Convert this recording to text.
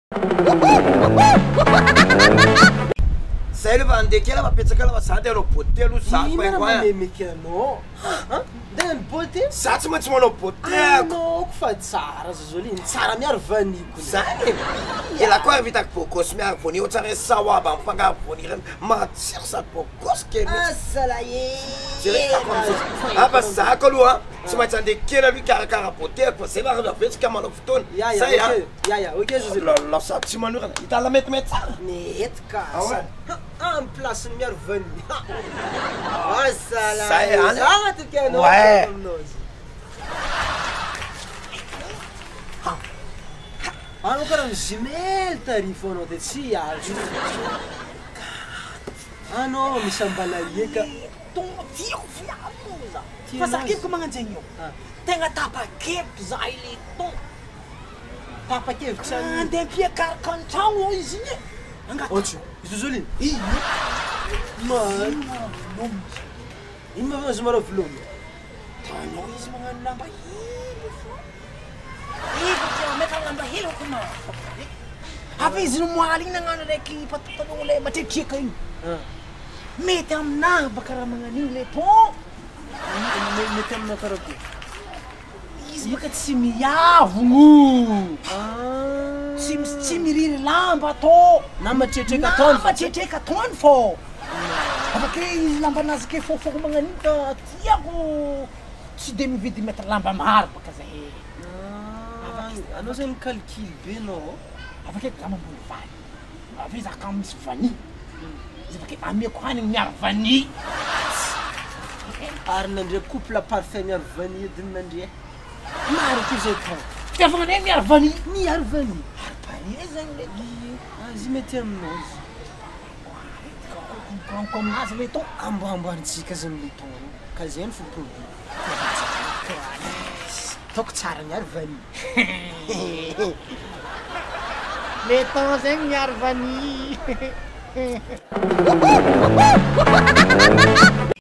Sai leva andeha kely mapetsaka lava sady anao beauté aloha za Ina mamemeky anao. Ndeha ny beauté? Za tsy maintsy manao beauté Anao fa tsara Zazoliny, tsara miaro vaniko. Zany ela koa vitako bogosy miaro voanio tsara saoaba mifangaro voanio matsiro sady bogosy kely. Asalaye. Fa zako aloha tsy maintsy andeha kely aloha karakara beauté fa zay raha avetsika manao fotoana. Ya, ok Zazoliny. Lasa tsy manorana hitala metimety tsara. Mety ka. En place miaro vanio. Asalaye. Zay any. Zaka tyka anao. Ouais. Ano karaha jumelle tarifo anao dia tsy azo. Anao misy ambalalie ka tiako fiapo za. Fa sakiko magnanjegny io. Tegna tapa-kevitry za ile ton. Tapa-kevitry sa Andeha mpiakaraka an-tragno izy igny. Ohatry, Zazoliny. Man. Ino ma azo marao volomy? Tanao izy magnano lamba hely fo. Ivy mety lamba hely ko Avy izy nomoaly igny nagnano raiky pataloha le matretreka igny. Mety aminahy baka raha magnano igny le ton. Mety amina karakory. Izy baka tsy miavogno. Tsy miriry lamba to. Na matretreka taony. Matretreka taony fô. Avake izy lamba anazy ke fofoko magnano igny ka tiako tsy de mividy mety lamba maro baka zahe. Anao zany calcul be anao. Avake za mamboly valy. Avy za ka misy vany. Izy avake ameko hanigny miaro vany. Ary nandre couple parfait miaro vany ediny nandre. Maro ko zay tao. Fitiavagna anay miaro vany. Miaro vany. Ary zany le. Azy mety aminao izy. Ko aminazy le to. Amboamboanitsika zany le ton. Ka zay ny fo problème. Toko tsara miaro vany. Le ton zegny miaro vany.